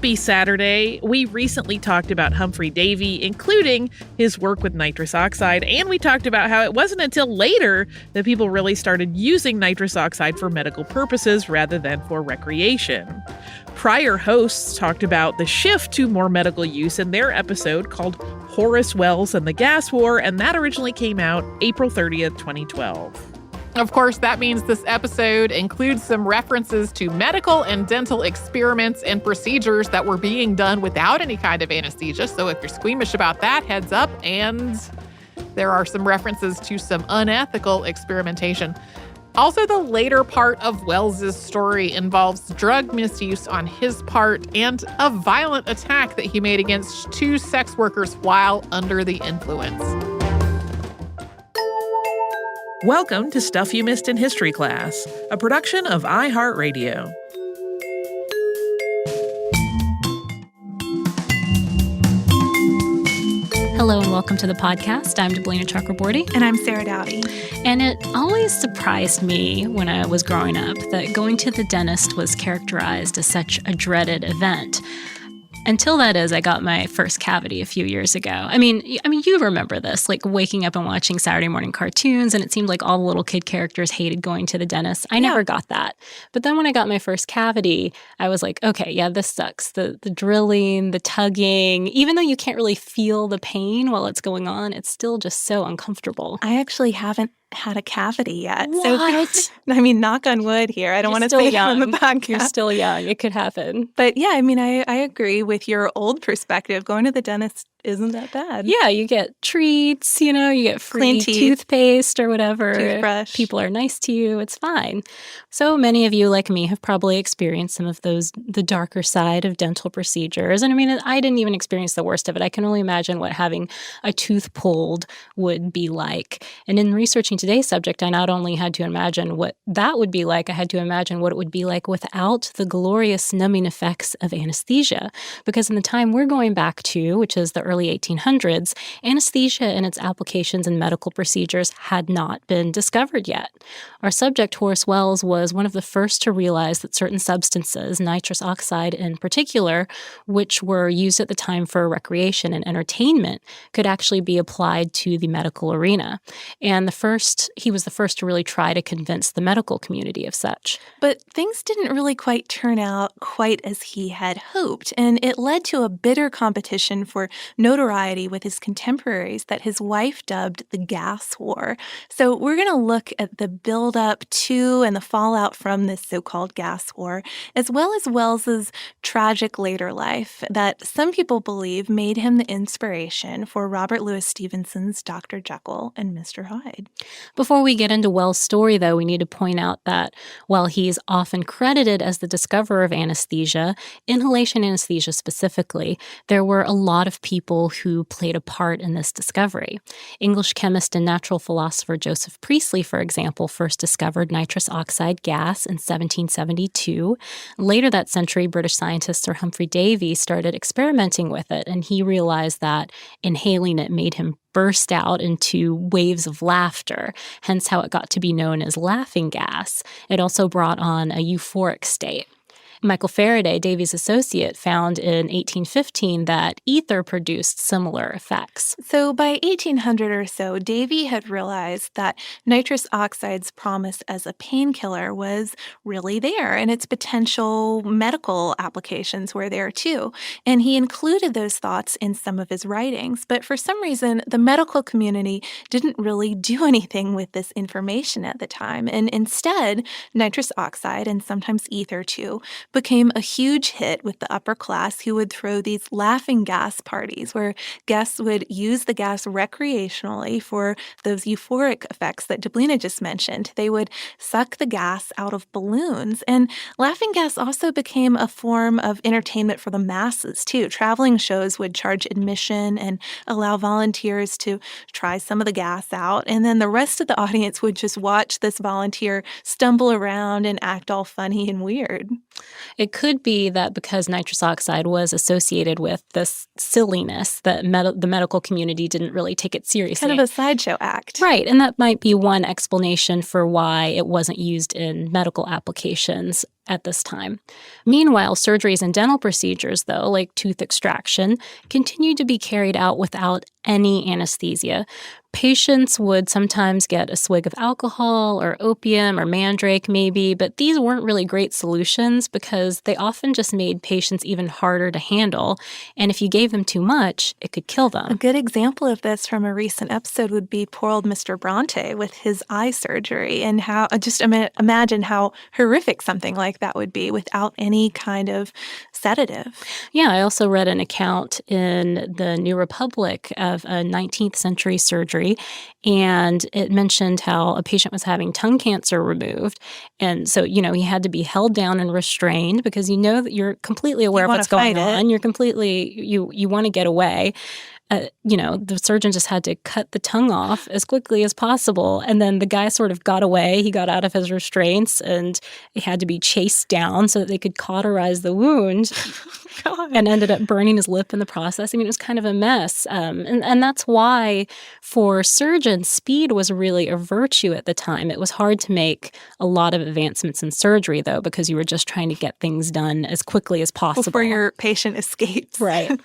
Happy Saturday. We recently talked about Humphrey Davy, including his work with nitrous oxide, and we talked about how it wasn't until later that people really started using nitrous oxide for medical purposes rather than for recreation. Prior hosts talked about the shift to more medical use in their episode called Horace Wells and the Gas War, and that originally came out April 30th, 2012. Of course, that means this episode includes some references to medical and dental experiments and procedures that were being done without any kind of anesthesia. So if you're squeamish about that, heads up. And there are some references to some unethical experimentation. Also, the later part of Wells's story involves drug misuse on his part and a violent attack that he made against 2 sex workers while under the influence. Welcome to Stuff You Missed in History Class, a production of iHeartRadio. Hello and welcome to the podcast. I'm Deblina Chakraborty. And I'm Sarah Dowdy. And it always surprised me when I was growing up that going to the dentist was characterized as such a dreaded event. Until that is, I got my first cavity a few years ago. I mean, you remember this, like waking up and watching Saturday morning cartoons, and it seemed like all the little kid characters hated going to the dentist. I never got that. But then when I got my first cavity, I was like, okay, yeah, this sucks. The drilling, the tugging, even though you can't really feel the pain while it's going on, it's still just so uncomfortable. I actually haven't had a cavity yet. What? So, I mean, knock on wood here. I don't want to say it on the podcast. You're still young. It could happen. But yeah, I mean, I agree with your old perspective. Going to the dentist isn't that bad. Yeah, you get treats, you get free toothpaste or whatever. Toothbrush. People are nice to you. It's fine. So many of you, like me, have probably experienced some of the darker side of dental procedures. And I mean, I didn't even experience the worst of it. I can only imagine what having a tooth pulled would be like. And in researching today's subject, I not only had to imagine what that would be like, I had to imagine what it would be like without the glorious numbing effects of anesthesia. Because in the time we're going back to, which is the early 1800s, anesthesia and its applications in medical procedures had not been discovered yet. Our subject, Horace Wells, was one of the first to realize that certain substances, nitrous oxide in particular, which were used at the time for recreation and entertainment, could actually be applied to the medical arena. And he was the first to really try to convince the medical community of such. But things didn't really quite turn out quite as he had hoped, and it led to a bitter competition for notoriety with his contemporaries that his wife dubbed the Gas War. So we're going to look at the build-up to and the fallout from this so-called Gas War, as well as Wells's tragic later life that some people believe made him the inspiration for Robert Louis Stevenson's Dr. Jekyll and Mr. Hyde. Before we get into Wells' story, though, we need to point out that while he's often credited as the discoverer of anesthesia, inhalation anesthesia specifically, there were a lot of people who played a part in this discovery. English chemist and natural philosopher Joseph Priestley, for example, first discovered nitrous oxide gas in 1772. Later that century, British scientist Sir Humphrey Davy started experimenting with it, and he realized that inhaling it made him burst out into waves of laughter, hence how it got to be known as laughing gas. It also brought on a euphoric state. Michael Faraday, Davy's associate, found in 1815 that ether produced similar effects. So by 1800 or so, Davy had realized that nitrous oxide's promise as a painkiller was really there, and its potential medical applications were there too. And he included those thoughts in some of his writings. But for some reason, the medical community didn't really do anything with this information at the time. And instead, nitrous oxide, and sometimes ether too, became a huge hit with the upper class who would throw these laughing gas parties where guests would use the gas recreationally for those euphoric effects that Deblina just mentioned. They would suck the gas out of balloons. And laughing gas also became a form of entertainment for the masses, too. Traveling shows would charge admission and allow volunteers to try some of the gas out. And then the rest of the audience would just watch this volunteer stumble around and act all funny and weird. It could be that because nitrous oxide was associated with this silliness, that the medical community didn't really take it seriously. Kind of a sideshow act. Right, and that might be one explanation for why it wasn't used in medical applications at this time. Meanwhile, surgeries and dental procedures, though, like tooth extraction, continued to be carried out without any anesthesia. Patients would sometimes get a swig of alcohol or opium or mandrake maybe, but these weren't really great solutions because they often just made patients even harder to handle. And if you gave them too much, it could kill them. A good example of this from a recent episode would be poor old Mr. Bronte with his eye surgery, and how imagine how horrific something like that would be without any kind of sedative. Yeah, I also read an account in the New Republic of a 19th century surgery, and it mentioned how a patient was having tongue cancer removed. And so, he had to be held down and restrained because that you're completely aware of what's going on. You're completely, you want to get away. The surgeon just had to cut the tongue off as quickly as possible. And then the guy sort of got away. He got out of his restraints and he had to be chased down so that they could cauterize the wound and ended up burning his lip in the process. I mean, it was kind of a mess. And that's why for surgeons, speed was really a virtue at the time. It was hard to make a lot of advancements in surgery, though, because you were just trying to get things done as quickly as possible. Before your patient escapes. Right.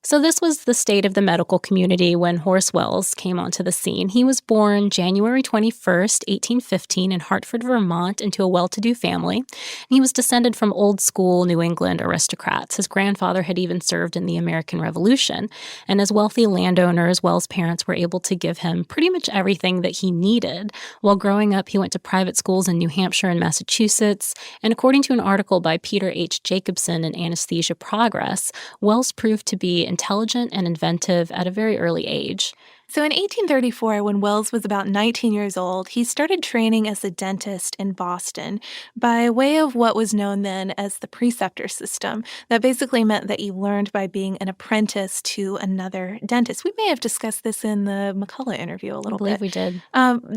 So this was the state of the medical community when Horace Wells came onto the scene. He was born January 21st, 1815 in Hartford, Vermont, into a well-to-do family. And he was descended from old-school New England aristocrats. His grandfather had even served in the American Revolution. And as wealthy landowners, Wells' parents were able to give him pretty much everything that he needed. While growing up, he went to private schools in New Hampshire and Massachusetts. And according to an article by Peter H. Jacobson in Anesthesia Progress, Wells proved to be intelligent and inventive at a very early age. So in 1834, when Wells was about 19 years old, he started training as a dentist in Boston by way of what was known then as the preceptor system. That basically meant that you learned by being an apprentice to another dentist. We may have discussed this in the McCullough interview a little bit. I believe we did.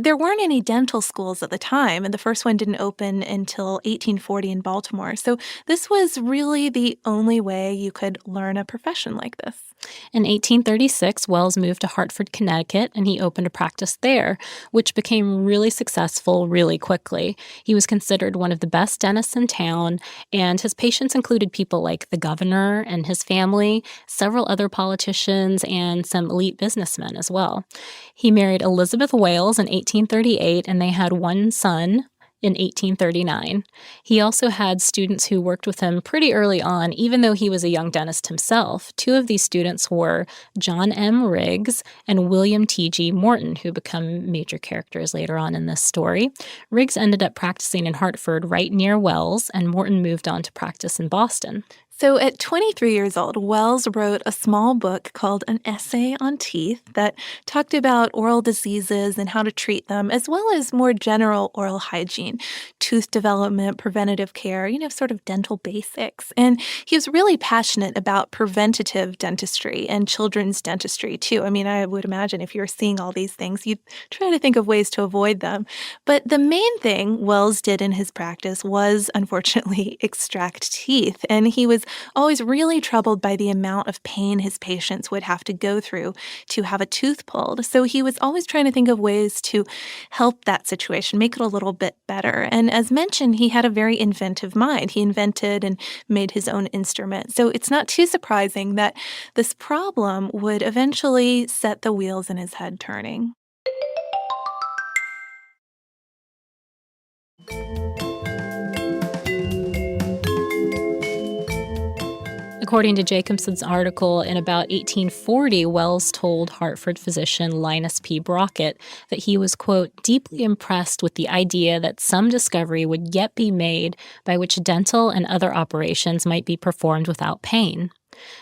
There weren't any dental schools at the time, and the first one didn't open until 1840 in Baltimore. So this was really the only way you could learn a profession like this. In 1836, Wells moved to Hartford, Connecticut, and he opened a practice there, which became really successful really quickly. He was considered one of the best dentists in town, and his patients included people like the governor and his family, several other politicians, and some elite businessmen as well. He married Elizabeth Wales in 1838, and they had one son in 1839. He also had students who worked with him pretty early on, even though he was a young dentist himself. Two of these students were John M. Riggs and William T.G. Morton, who become major characters later on in this story. Riggs ended up practicing in Hartford right near Wells, and Morton moved on to practice in Boston. So at 23 years old, Wells wrote a small book called An Essay on Teeth that talked about oral diseases and how to treat them, as well as more general oral hygiene, tooth development, preventative care, sort of dental basics. And he was really passionate about preventative dentistry and children's dentistry, too. I mean, I would imagine if you're seeing all these things, you'd try to think of ways to avoid them. But the main thing Wells did in his practice was, unfortunately, extract teeth. And he was always really troubled by the amount of pain his patients would have to go through to have a tooth pulled. So he was always trying to think of ways to help that situation, make it a little bit better. And as mentioned, he had a very inventive mind. He invented and made his own instrument. So it's not too surprising that this problem would eventually set the wheels in his head turning. According to Jacobson's article, in about 1840, Wells told Hartford physician Linus P. Brockett that he was, quote, deeply impressed with the idea that some discovery would yet be made by which dental and other operations might be performed without pain.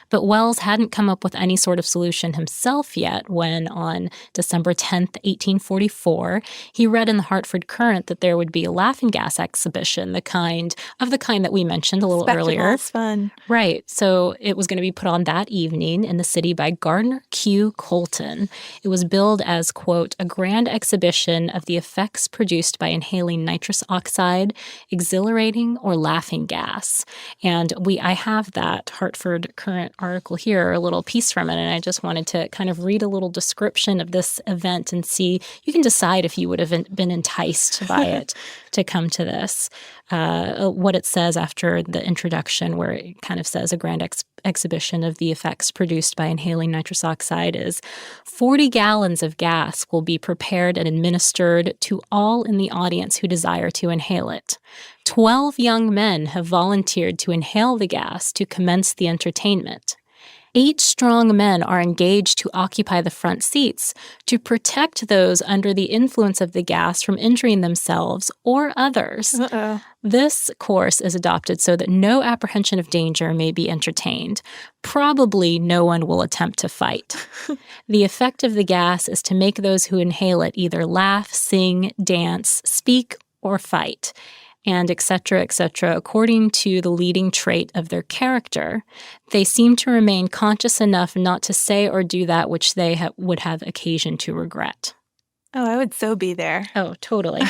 But Wells hadn't come up with any sort of solution himself yet when, on December 10th, 1844, he read in the Hartford Courant that there would be a laughing gas exhibition, the kind that we mentioned a little earlier. Spectacles, fun. Right. So it was going to be put on that evening in the city by Gardner Q. Colton. It was billed as, quote, a grand exhibition of the effects produced by inhaling nitrous oxide, exhilarating, or laughing gas. And I have that Hartford current article here, a little piece from it, and I just wanted to kind of read a little description of this event and see, you can decide if you would have been enticed by it to come to this. What it says after the introduction, where it kind of says a grand exhibition of the effects produced by inhaling nitrous oxide is 40 gallons of gas will be prepared and administered to all in the audience who desire to inhale it. 12 young men have volunteered to inhale the gas to commence the entertainment. 8 strong men are engaged to occupy the front seats to protect those under the influence of the gas from injuring themselves or others. Uh-oh. This course is adopted so that no apprehension of danger may be entertained. Probably no one will attempt to fight. The effect of the gas is to make those who inhale it either laugh, sing, dance, speak, or fight, and et cetera, according to the leading trait of their character. They seem to remain conscious enough not to say or do that which they would have occasion to regret. Oh, I would so be there. Oh, totally.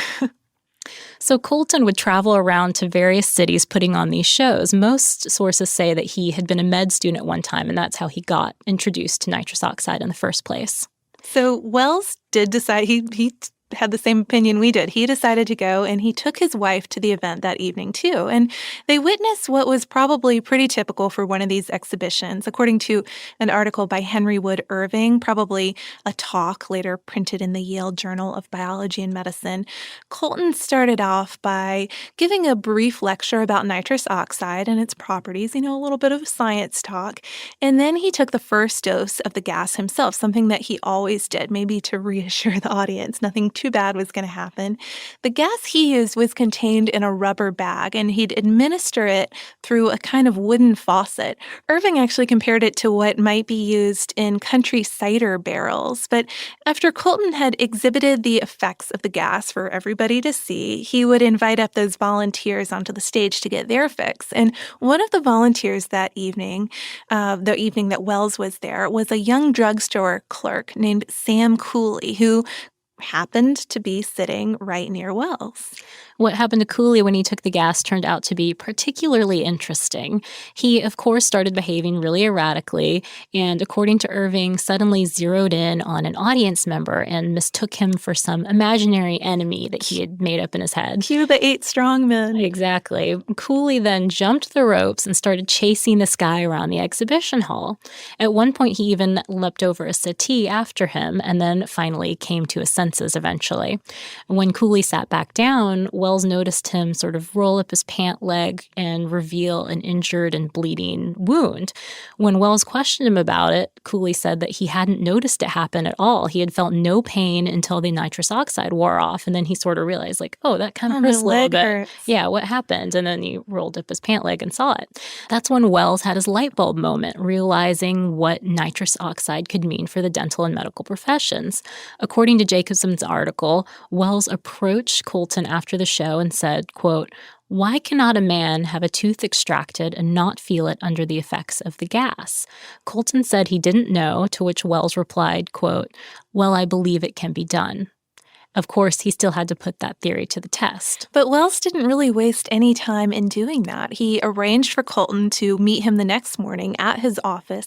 So Colton would travel around to various cities putting on these shows. Most sources say that he had been a med student at one time, and that's how he got introduced to nitrous oxide in the first place. So Wells did decide, he had the same opinion we did. He decided to go, and he took his wife to the event that evening too. And they witnessed what was probably pretty typical for one of these exhibitions. According to an article by Henry Wood Irving, probably a talk later printed in the Yale Journal of Biology and Medicine, Colton started off by giving a brief lecture about nitrous oxide and its properties, a little bit of science talk. And then he took the first dose of the gas himself, something that he always did, maybe to reassure the audience. Nothing too bad was going to happen. The gas he used was contained in a rubber bag, and he'd administer it through a kind of wooden faucet. Irving actually compared it to what might be used in country cider barrels. But after Colton had exhibited the effects of the gas for everybody to see, he would invite up those volunteers onto the stage to get their fix. And one of the volunteers that evening, the evening that Wells was there, was a young drugstore clerk named Sam Cooley, who happened to be sitting right near Wells. What happened to Cooley when he took the gas turned out to be particularly interesting. He, of course, started behaving really erratically, and according to Irving, suddenly zeroed in on an audience member and mistook him for some imaginary enemy that he had made up in his head. Cue the 8 strong men. Exactly. Cooley then jumped the ropes and started chasing this guy around the exhibition hall. At one point, he even leapt over a settee after him and then finally came to his senses eventually. When Cooley sat back down, Wells noticed him sort of roll up his pant leg and reveal an injured and bleeding wound. When Wells questioned him about it, Cooley said that he hadn't noticed it happen at all. He had felt no pain until the nitrous oxide wore off, and then he sort of realized, oh, that kind of hurts a little bit. Hurts. Yeah, what happened? And then he rolled up his pant leg and saw it. That's when Wells had his light bulb moment, realizing what nitrous oxide could mean for the dental and medical professions. According to Jacobson's article, Wells approached Colton after the show and said, quote, "Why cannot a man have a tooth extracted and not feel it under the effects of the gas?" Colton said he didn't know, to which Wells replied, quote, "Well, I believe it can be done." Of course, he still had to put that theory to the test. But Wells didn't really waste any time in doing that. He arranged for Colton to meet him the next morning at his office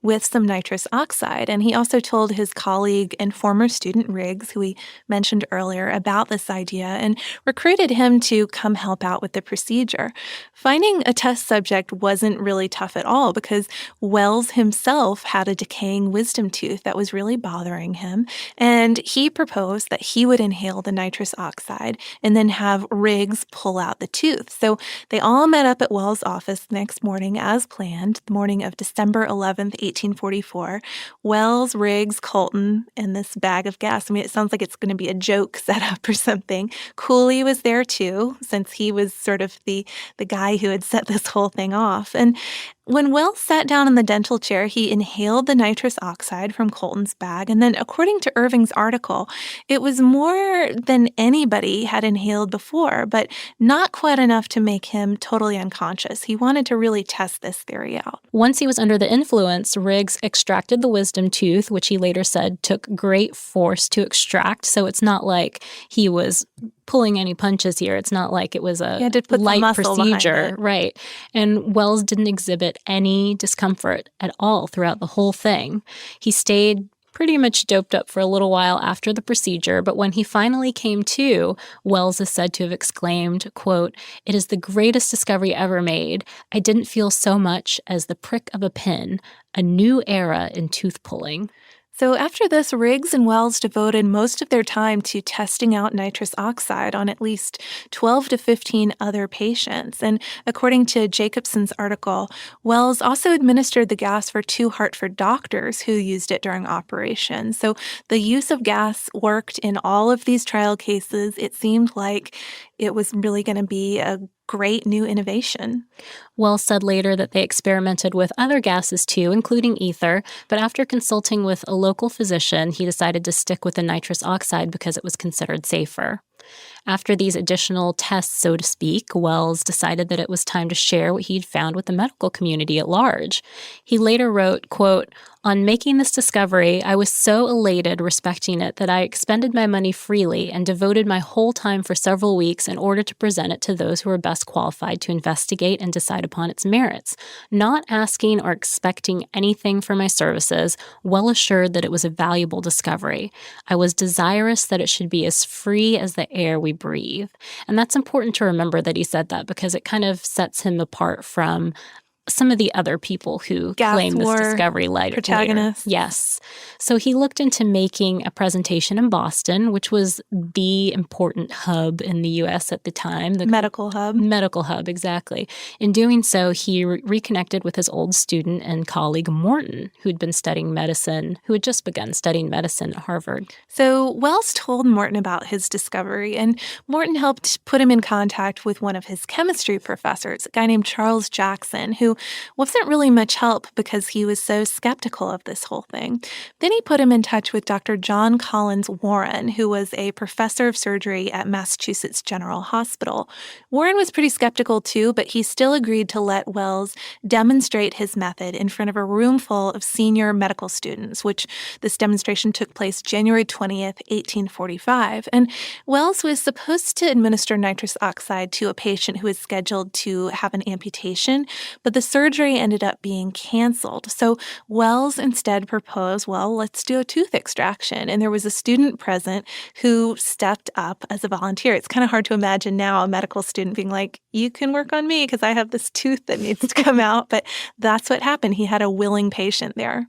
with some nitrous oxide. And he also told his colleague and former student Riggs, who we mentioned earlier, about this idea and recruited him to come help out with the procedure. Finding a test subject wasn't really tough at all because Wells himself had a decaying wisdom tooth that was really bothering him. And he proposed that he would inhale the nitrous oxide and then have Riggs pull out the tooth. So they all met up at Wells' office the next morning as planned, the morning of December 11th, 1844. Wells, Riggs, Colton, and this bag of gas. I mean, it sounds like it's going to be a joke set up or something. Cooley was there too, since he was sort of the guy who had set this whole thing off. And when Wells sat down in the dental chair, he inhaled the nitrous oxide from Colton's bag. And then, according to Irving's article, it was more than anybody had inhaled before, but not quite enough to make him totally unconscious. He wanted to really test this theory out. Once he was under the influence, Riggs extracted the wisdom tooth, which he later said took great force to extract. So it's not like he was pulling any punches here. It's not like it was a to put light muscle procedure. Right. And Wells didn't exhibit any discomfort at all throughout the whole thing. He stayed pretty much doped up for a little while after the procedure, but when he finally came to, Wells is said to have exclaimed, quote, "It is the greatest discovery ever made. I didn't feel so much as the prick of a pin, a new era in tooth pulling." So after this, Riggs and Wells devoted most of their time to testing out nitrous oxide on at least 12 to 15 other patients. And according to Jacobson's article, Wells also administered the gas for 2 Hartford doctors who used it during operations. So the use of gas worked in all of these trial cases. It seemed like it was really going to be a great new innovation. Wells said later that they experimented with other gases too, including ether, but after consulting with a local physician, he decided to stick with the nitrous oxide because it was considered safer. After these additional tests, so to speak, Wells decided that it was time to share what he'd found with the medical community at large. He later wrote, quote, "On making this discovery, I was so elated respecting it that I expended my money freely and devoted my whole time for several weeks in order to present it to those who were best qualified to investigate and decide upon its merits, not asking or expecting anything for my services, well assured that it was a valuable discovery. I was desirous that it should be as free as the air we breathe." And that's important to remember that he said that because it kind of sets him apart from some of the other people who claim this discovery later. Protagonists. Yes. So he looked into making a presentation in Boston, which was the important hub in the U.S. at the time. The medical hub. Medical hub, exactly. In doing so, he reconnected with his old student and colleague Morton, who had just begun studying medicine at Harvard. So Wells told Morton about his discovery, and Morton helped put him in contact with one of his chemistry professors, a guy named Charles Jackson, who wasn't really much help because he was so skeptical of this whole thing. Then he put him in touch with Dr. John Collins Warren, who was a professor of surgery at Massachusetts General Hospital. Warren was pretty skeptical too, but he still agreed to let Wells demonstrate his method in front of a room full of senior medical students, which this demonstration took place January 20th, 1845. And Wells was supposed to administer nitrous oxide to a patient who was scheduled to have an amputation, but the surgery ended up being canceled. So Wells instead proposed, well, let's do a tooth extraction. And there was a student present who stepped up as a volunteer. It's kind of hard to imagine now a medical student being like, you can work on me because I have this tooth that needs to come out. But that's what happened. He had a willing patient there.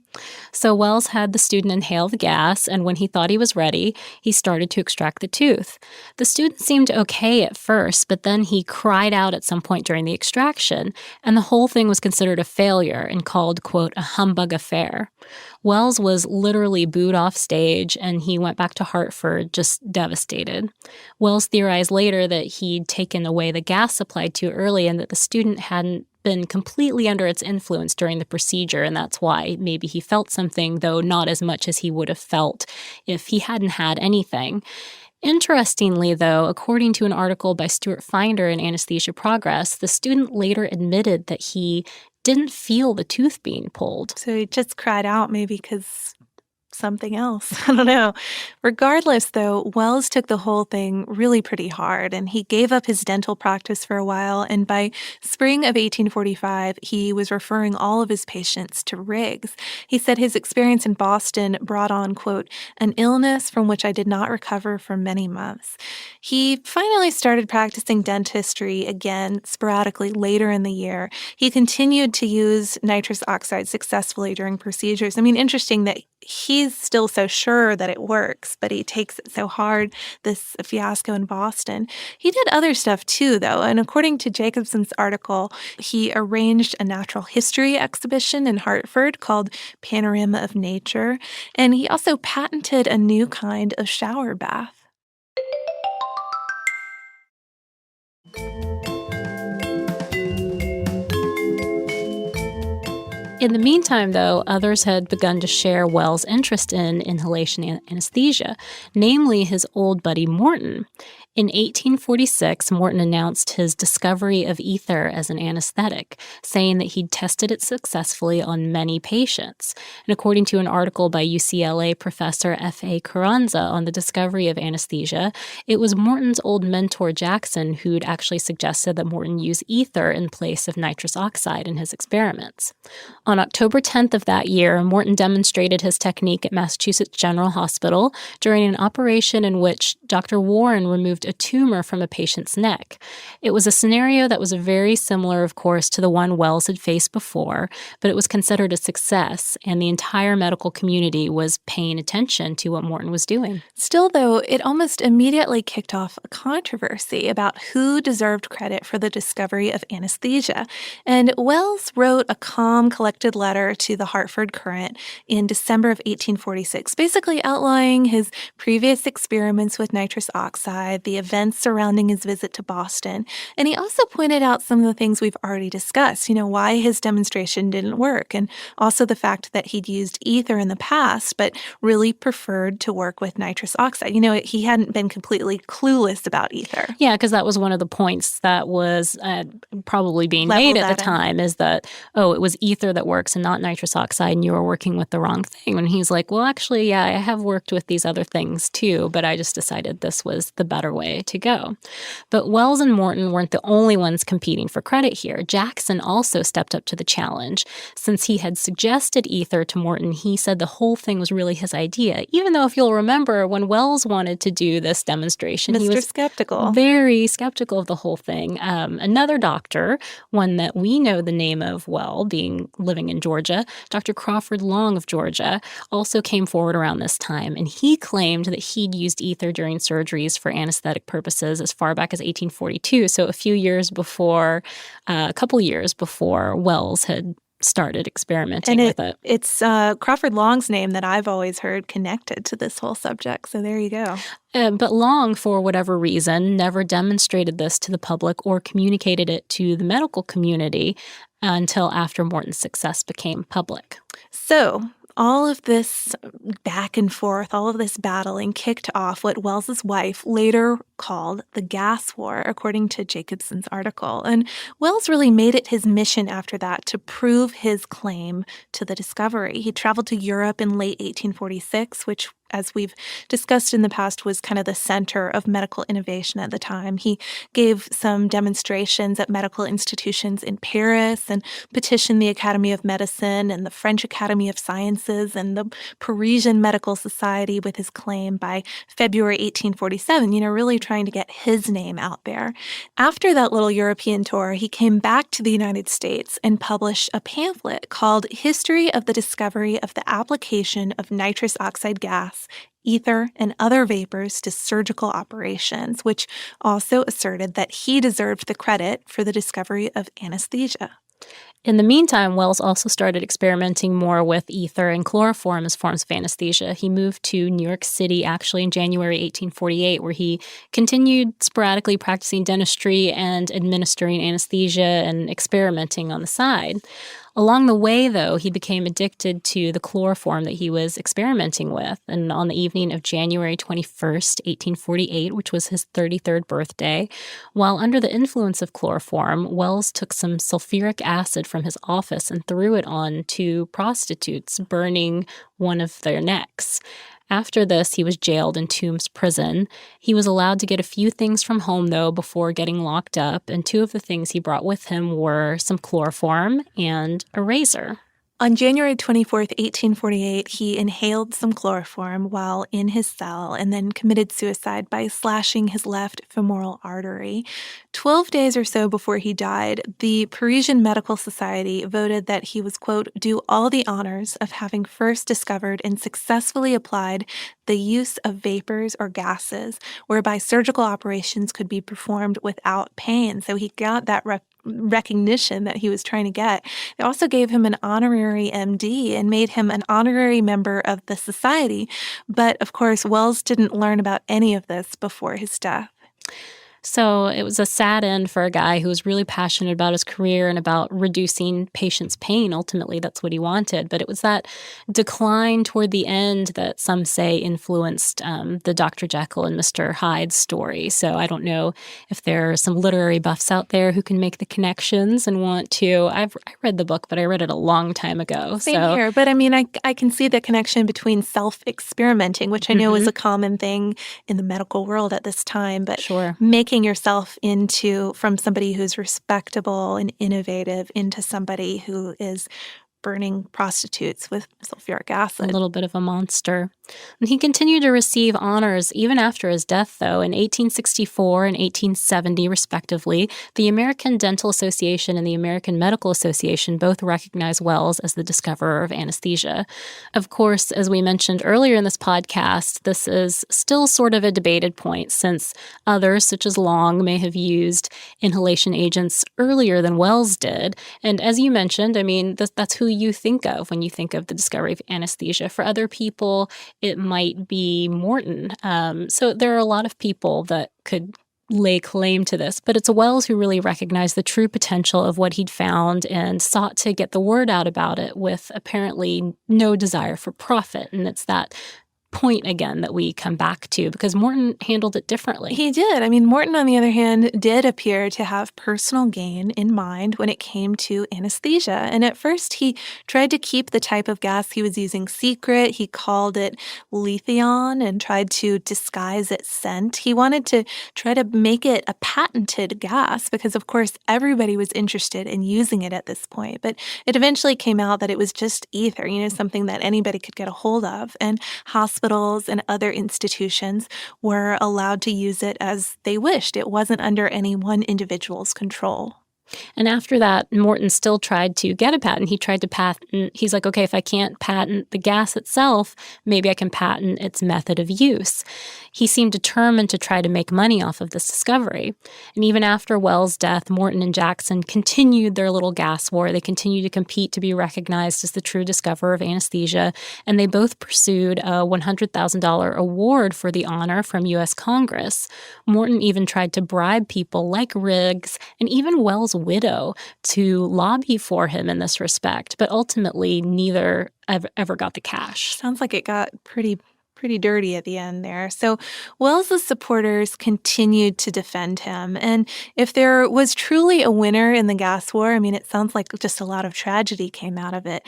So Wells had the student inhale the gas, and when he thought he was ready, he started to extract the tooth. The student seemed okay at first, but then he cried out at some point during the extraction, and the whole thing was considered a failure and called, quote, a humbug affair. Wells was literally booed off stage, and he went back to Hartford just devastated. Wells theorized later that he'd taken away the gas supplied too early and that the student hadn't been completely under its influence during the procedure, and that's why maybe he felt something, though not as much as he would have felt if he hadn't had anything. Interestingly, though, according to an article by Stuart Finder in Anesthesia Progress, the student later admitted that he didn't feel the tooth being pulled. So he just cried out maybe because something else. I don't know. Regardless, though, Wells took the whole thing really pretty hard, and he gave up his dental practice for a while, and by spring of 1845, he was referring all of his patients to Riggs. He said his experience in Boston brought on, quote, an illness from which I did not recover for many months. He finally started practicing dentistry again sporadically later in the year. He continued to use nitrous oxide successfully during procedures. I mean, interesting that he's still so sure that it works, but he takes it so hard, this fiasco in Boston. He did other stuff too, though, and according to Jacobson's article, he arranged a natural history exhibition in Hartford called Panorama of Nature, and he also patented a new kind of shower bath. In the meantime, though, others had begun to share Wells' interest in inhalation anesthesia, namely his old buddy Morton. In 1846, Morton announced his discovery of ether as an anesthetic, saying that he'd tested it successfully on many patients. And according to an article by UCLA professor F.A. Carranza on the discovery of anesthesia, it was Morton's old mentor Jackson who'd actually suggested that Morton use ether in place of nitrous oxide in his experiments. On October 10th of that year, Morton demonstrated his technique at Massachusetts General Hospital during an operation in which Dr. Warren removed a tumor from a patient's neck. It was a scenario that was very similar, of course, to the one Wells had faced before, but it was considered a success, and the entire medical community was paying attention to what Morton was doing. Still, though, it almost immediately kicked off a controversy about who deserved credit for the discovery of anesthesia. And Wells wrote a calm, collected letter to the Hartford Courant in December of 1846, basically outlining his previous experiments with nitrous oxide, the events surrounding his visit to Boston. And he also pointed out some of the things we've already discussed, why his demonstration didn't work, and also the fact that he'd used ether in the past, but really preferred to work with nitrous oxide. He hadn't been completely clueless about ether. Yeah, because that was one of the points that was probably being made at the time, is that, it was ether that works and not nitrous oxide, and you were working with the wrong thing. And he's like, well, actually, yeah, I have worked with these other things too, but I just decided this was the better way to go. But Wells and Morton weren't the only ones competing for credit here. Jackson also stepped up to the challenge. Since he had suggested ether to Morton, he said the whole thing was really his idea, even though if you'll remember, when Wells wanted to do this demonstration, he was skeptical. Very skeptical of the whole thing. Another doctor, one that we know the name of well, living in Georgia, Dr. Crawford Long of Georgia, also came forward around this time, and he claimed that he'd used ether during surgeries for anesthetic purposes as far back as 1842, so a couple years before Wells had started experimenting with it. It's Crawford Long's name that I've always heard connected to this whole subject, so there you go. But Long, for whatever reason, never demonstrated this to the public or communicated it to the medical community until after Morton's success became public. So all of this back and forth, all of this battling kicked off what Wells's wife later called the gas war, according to Jacobson's article. And Wells really made it his mission after that to prove his claim to the discovery. He traveled to Europe in late 1846, which, as we've discussed in the past, was kind of the center of medical innovation at the time. He gave some demonstrations at medical institutions in Paris and petitioned the Academy of Medicine and the French Academy of Sciences and the Parisian Medical Society with his claim by February 1847, really trying to get his name out there. After that little European tour, he came back to the United States and published a pamphlet called History of the Discovery of the Application of Nitrous Oxide Gas, Ether, and Other Vapors to Surgical Operations, which also asserted that he deserved the credit for the discovery of anesthesia. In the meantime, Wells also started experimenting more with ether and chloroform as forms of anesthesia. He moved to New York City actually in January 1848, where he continued sporadically practicing dentistry and administering anesthesia and experimenting on the side. Along the way, though, he became addicted to the chloroform that he was experimenting with. And on the evening of January 21st, 1848, which was his 33rd birthday, while under the influence of chloroform, Wells took some sulfuric acid from his office and threw it on two prostitutes, burning one of their necks. After this, he was jailed in Tombs Prison. He was allowed to get a few things from home, though, before getting locked up, and two of the things he brought with him were some chloroform and a razor. On January 24th, 1848, he inhaled some chloroform while in his cell and then committed suicide by slashing his left femoral artery. 12 days or so before he died, the Parisian Medical Society voted that he was, quote, "do all the honors of having first discovered and successfully applied the use of vapors or gases whereby surgical operations could be performed without pain." So he got that recognition that he was trying to get. They also gave him an honorary MD and made him an honorary member of the society. But of course, Wells didn't learn about any of this before his death. So it was a sad end for a guy who was really passionate about his career and about reducing patients' pain. Ultimately, that's what he wanted. But it was that decline toward the end that some say influenced the Dr. Jekyll and Mr. Hyde story. So I don't know if there are some literary buffs out there who can make the connections and want to. I read the book, but I read it a long time ago. Same here. But I mean, I can see the connection between self-experimenting, which I know is a common thing in the medical world at this time, but making yourself from somebody who's respectable and innovative into somebody who is burning prostitutes with sulfuric acid. A little bit of a monster. And he continued to receive honors even after his death, though. In 1864 and 1870, respectively, the American Dental Association and the American Medical Association both recognized Wells as the discoverer of anesthesia. Of course, as we mentioned earlier in this podcast, this is still sort of a debated point, since others, such as Long, may have used inhalation agents earlier than Wells did. And as you mentioned, I mean, that's who you think of when you think of the discovery of anesthesia. For other people, it might be Morton. So there are a lot of people that could lay claim to this, but it's Wells who really recognized the true potential of what he'd found and sought to get the word out about it with apparently no desire for profit. And it's that point again that we come back to, because Morton handled it differently. He did. I mean, Morton, on the other hand, did appear to have personal gain in mind when it came to anesthesia. And at first, he tried to keep the type of gas he was using secret. He called it lithion and tried to disguise its scent. He wanted to try to make it a patented gas because, of course, everybody was interested in using it at this point. But it eventually came out that it was just ether, something that anybody could get a hold of. And hospitals and other institutions were allowed to use it as they wished. It wasn't under any one individual's control. And after that, Morton still tried to get a patent. He tried to patent, he's like, okay, if I can't patent the gas itself, maybe I can patent its method of use. He seemed determined to try to make money off of this discovery. And even after Wells' death, Morton and Jackson continued their little gas war. They continued to compete to be recognized as the true discoverer of anesthesia. And they both pursued a $100,000 award for the honor from U.S. Congress. Morton even tried to bribe people like Riggs and even Wells' widow to lobby for him in this respect, but ultimately neither ever got the cash. Sounds like it got pretty dirty at the end there. So Wells' supporters continued to defend him. And if there was truly a winner in the gas war, I mean, it sounds like just a lot of tragedy came out of it.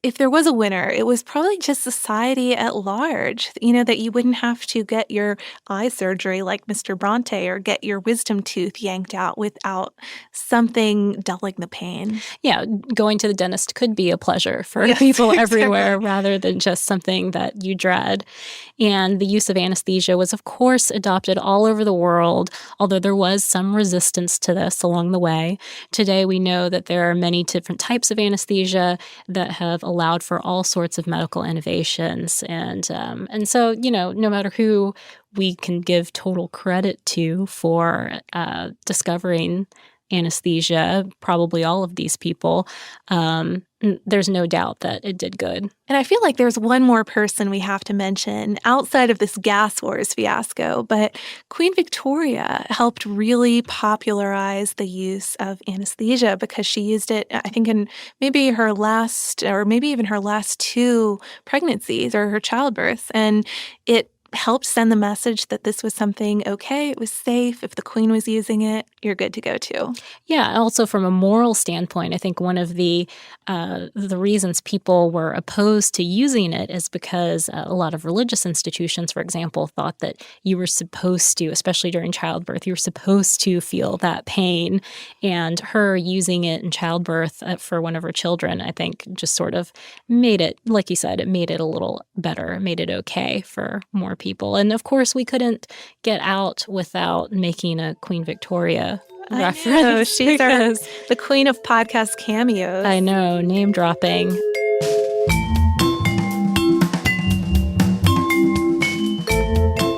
If there was a winner, it was probably just society at large, that you wouldn't have to get your eye surgery like Mr. Bronte or get your wisdom tooth yanked out without something dulling the pain. Yeah, going to the dentist could be a pleasure for people everywhere rather than just something that you dread. And the use of anesthesia was, of course, adopted all over the world, although there was some resistance to this along the way. Today, we know that there are many different types of anesthesia that have allowed for all sorts of medical innovations. And so, no matter who we can give total credit to for discovering anesthesia, probably all of these people, there's no doubt that it did good. And I feel like there's one more person we have to mention outside of this gas wars fiasco, but Queen Victoria helped really popularize the use of anesthesia because she used it, I think, in maybe her last, or maybe even her last two pregnancies or her childbirths. And it helped send the message that this was something okay, it was safe. If the Queen was using it, you're good to go too. Yeah, also from a moral standpoint, I think one of the reasons people were opposed to using it is because a lot of religious institutions, for example, thought that you were supposed to, especially during childbirth, you were supposed to feel that pain. And her using it in childbirth for one of her children, I think, just sort of made it, like you said, it made it a little better, made it okay for more people. And of course, we couldn't get out without making a Queen Victoria reference. I know, she's the queen of podcast cameos. I know, name dropping.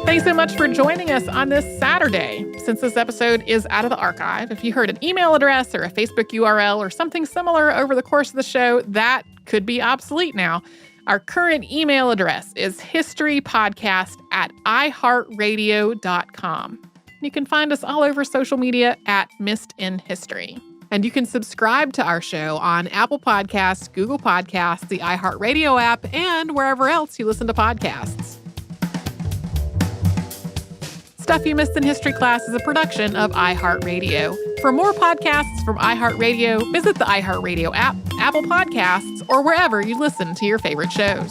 Thanks so much for joining us on this Saturday. Since this episode is out of the archive, if you heard an email address or a Facebook URL or something similar over the course of the show, that could be obsolete now. Our current email address is historypodcast@iHeartRadio.com. You can find us all over social media at Missed in History. And you can subscribe to our show on Apple Podcasts, Google Podcasts, the iHeartRadio app, and wherever else you listen to podcasts. Stuff You Missed in History Class is a production of iHeartRadio. For more podcasts from iHeartRadio, visit the iHeartRadio app, Apple Podcasts, or wherever you listen to your favorite shows.